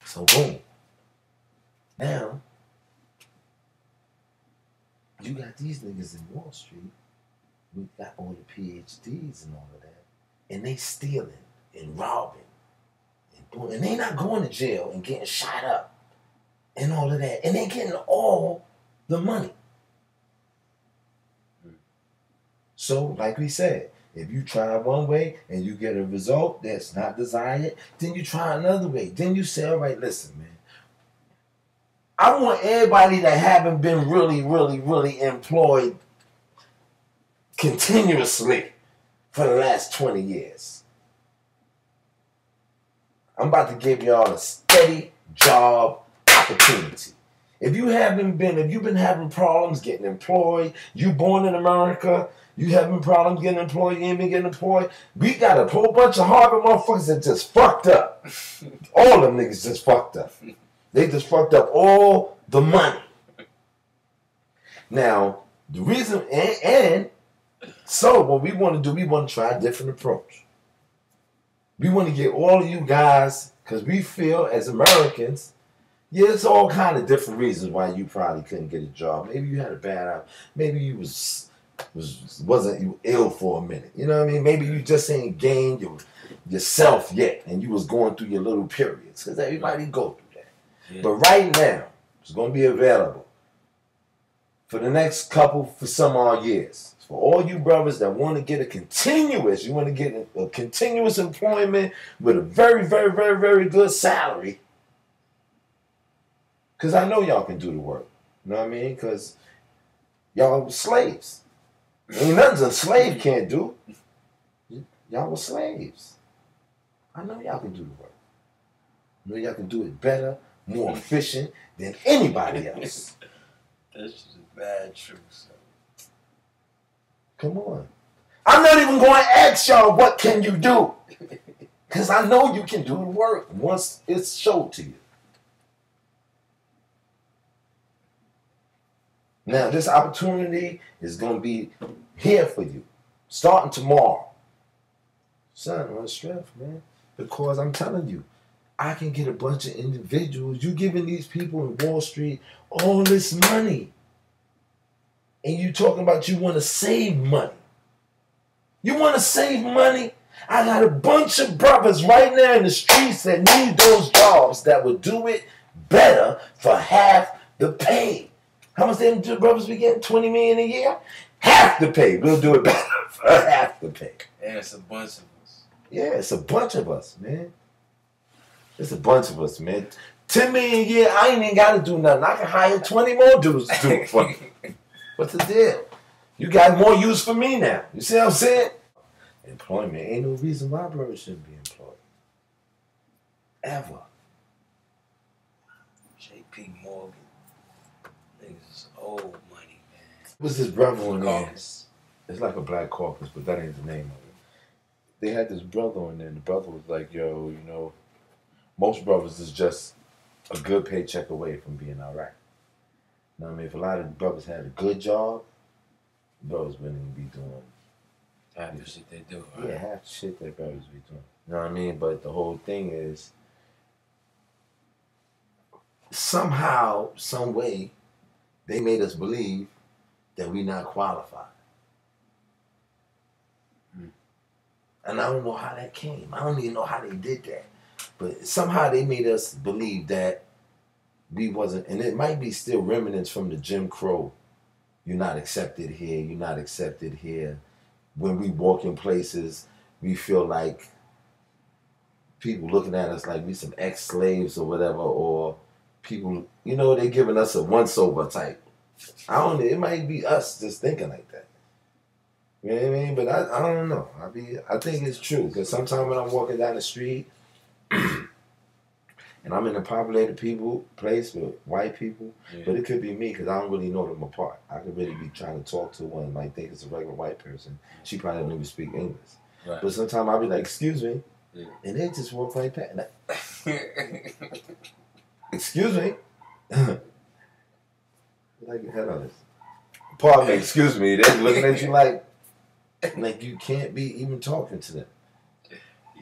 So boom. Now, you got these niggas in Wall Street. We got all the PhDs and all of that. And they stealing and robbing. And they not going to jail and getting shot up and all of that. And they getting all the money. So, like we said, if you try one way and you get a result that's not desired, then you try another way. Then you say, all right, listen, man. I want everybody that haven't been really employed continuously for the last 20 years. I'm about to give y'all a steady job opportunity. If you've been having problems getting employed, you born in America, you having problems getting employed, you ain't been getting employed, we got a whole bunch of Harvard motherfuckers that just fucked up. All them niggas just fucked up. They just fucked up all the money. Now, the reason, so what we want to do, we want to try a different approach. We want to get all of you guys, because we feel as Americans, yeah, it's all kind of different reasons why you probably couldn't get a job. Maybe you had a bad out. Maybe you wasn't you ill for a minute. You know what I mean? Maybe you just ain't gained yourself yet, and you was going through your little periods. Because everybody go through that. Yeah. But right now, it's going to be available for the next for some odd years. For all you brothers that want to get you want to get a continuous employment with a very good salary. Because I know y'all can do the work. You know what I mean? Because y'all were slaves. Ain't nothing a slave can't do. Y'all were slaves. I know y'all can do the work. I know y'all can do it better, more efficient than anybody else. That's just bad truth, son. Come on. I'm not even going to ask y'all what can you do. Because I know you can do the work once it's showed to you. Now, this opportunity is going to be here for you, starting tomorrow. Son, on strength, man. Because I'm telling you, I can get a bunch of individuals. You giving these people in Wall Street all this money. And you talking about you want to save money. You want to save money? I got a bunch of brothers right now in the streets that need those jobs that would do it better for half the pay. How much them brothers be getting? 20 million a year? Half the pay. We'll do it better for half the pay. Yeah, it's a bunch of us. Yeah, it's a bunch of us, man. It's a bunch of us, man. 10 million a year, I ain't even got to do nothing. I can hire 20 more dudes to do it for me. What's the deal? You got more use for me now. You see what I'm saying? Employment ain't no reason why brothers shouldn't be employed. Ever. J.P. Morgan. Niggas old money, man. What's this brother on there? Caucus. It's like a black caucus, but that ain't the name of it. They had this brother on there, and the brother was like, yo, you know, most brothers is just a good paycheck away from being all right. You know what I mean? If a lot of brothers had a good job, brothers wouldn't be doing half the shit they do, right? Yeah, half the shit that brothers be doing. You know what I mean? But the whole thing is, somehow, some way, they made us believe that we're not qualified. And I don't know how that came. I don't even know how they did that. But somehow they made us believe that we wasn't, and it might be still remnants from the Jim Crow. You're not accepted here, you're not accepted here. When we walk in places, we feel like people looking at us like we some ex-slaves or whatever, or people, you know, they're giving us a once-over type. I don't know, it might be us just thinking like that. You know what I mean? But I don't know. I think it's true, because sometimes when I'm walking down the street, and I'm in a populated place with white people, but it could be me because I don't really know them apart. I could really be trying to talk to one and like think it's a regular white person. She probably doesn't even speak English. Right. But sometimes I'll be like, excuse me, and they just walk right past. Excuse me. Like, hello. Pardon me, excuse me. They're looking at you like you can't be even talking to them.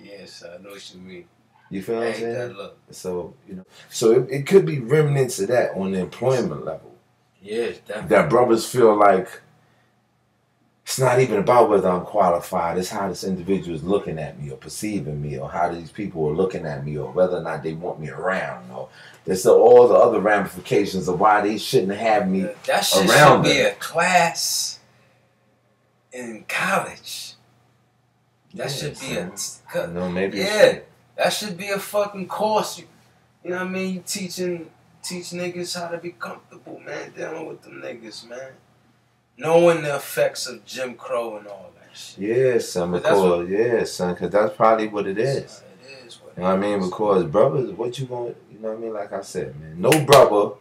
Yes, I know what you mean. You feel what I'm saying? That look. So, you know, so it could be remnants of that on the employment level. Yeah, definitely. That brothers feel like it's not even about whether I'm qualified. It's how this individual is looking at me or perceiving me, or how these people are looking at me, or whether or not they want me around. Or there's all the other ramifications of why they shouldn't have me that shit around should be them. a class in college. That should be maybe. Yeah, that should be a fucking course. You know what I mean? You teach niggas how to be comfortable, man, dealing with them niggas, man. Knowing the effects of Jim Crow and all that shit. Yeah, son, because that's probably what it is. It is what you know what I mean? Because brothers, what you going, you know what I mean? Like I said, man, no brother,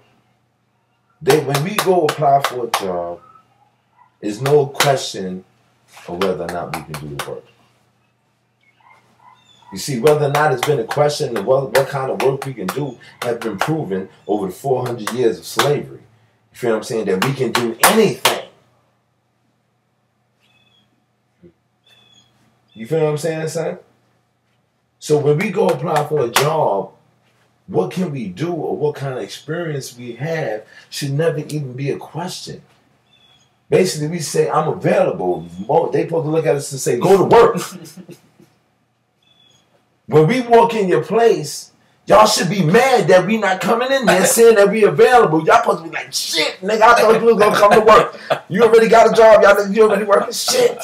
when we go apply for a job, there's no question of whether or not we can do the work. You see, whether or not it's been a question of what kind of work we can do has been proven over the 400 years of slavery. You feel what I'm saying? That we can do anything. You feel what I'm saying, son? So when we go apply for a job, what can we do or what kind of experience we have should never even be a question. Basically, we say, I'm available. They supposed to look at us and say, go to work. When we walk in your place, y'all should be mad that we not coming in there saying that we available. Y'all supposed to be like, shit, nigga, I thought you was going to come to work. You already got a job. Y'all think you already working? Shit.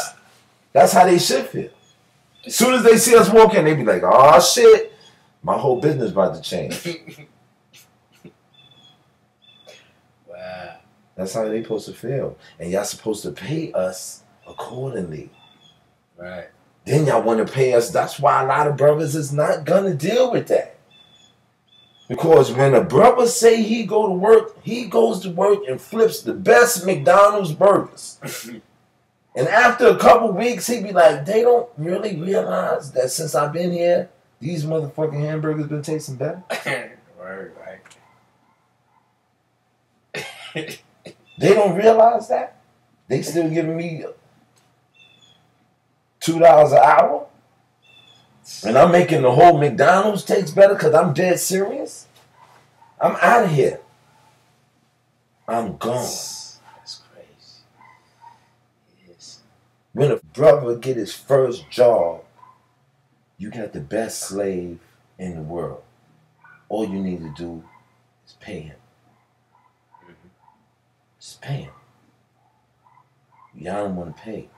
That's how they should feel. As soon as they see us walking, they be like, oh, shit, my whole business about to change. Wow. That's how they supposed to feel. And y'all supposed to pay us accordingly. Right. Then y'all want to pay us. That's why a lot of brothers is not going to deal with that. Because when a brother say he go to work, he goes to work and flips the best McDonald's burgers. And after a couple weeks, he be like, they don't really realize that since I've been here, these motherfucking hamburgers been tasting better. Right. They don't realize that. They still giving me $2 an hour. And I'm making the whole McDonald's taste better because I'm dead serious. I'm out of here. I'm gone. When a brother get his first job, you got the best slave in the world. All you need to do is pay him. Just pay him. Y'all don't want to pay.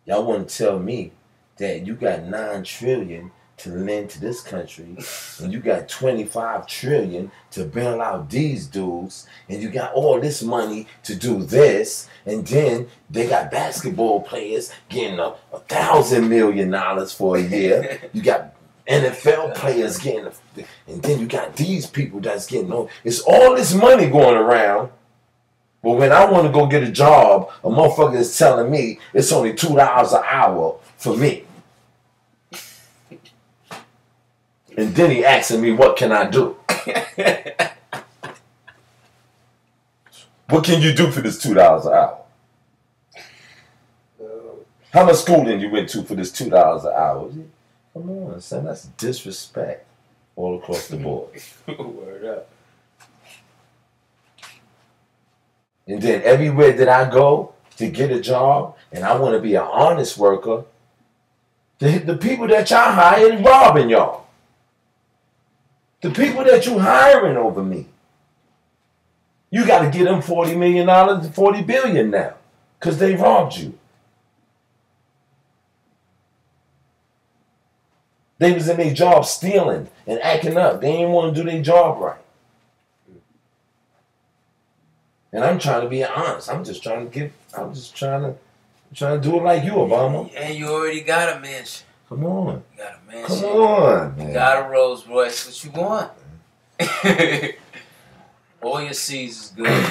Y'all want to tell me that you got $9 trillion to lend to this country, and you got $25 trillion to bail out these dudes, and you got all this money to do this, and then they got basketball players getting $1,000 million for a year. You got NFL players getting, and then you got these people that's getting. It's all this money going around. But when I want to go get a job, a motherfucker is telling me it's only $2 an hour for me. And then he asking me, what can I do? What can you do for this $2 an hour? How much schooling you went to for this $2 an hour? Come on, son, that's disrespect all across the board. Word up. And then everywhere that I go to get a job, and I want to be an honest worker, the people that y'all hiring robbing y'all. The people that you hiring over me, you got to get them $40 million to $40 billion now, because they robbed you. They was in their job stealing and acting up. They didn't want to do their job right. And I'm trying to be honest. I'm just trying to do it like you, Obama. And you already got a mansion. Come on. You got a mansion. Come on, man. You got a Rolls Royce. What you want? All your C's is good.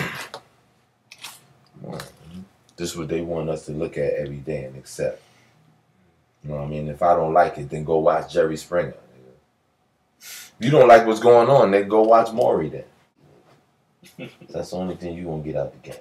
This is what they want us to look at every day and accept. You know what I mean? If I don't like it, then go watch Jerry Springer. If you don't like what's going on, then go watch Maury then. That's the only thing you're going to get out the game.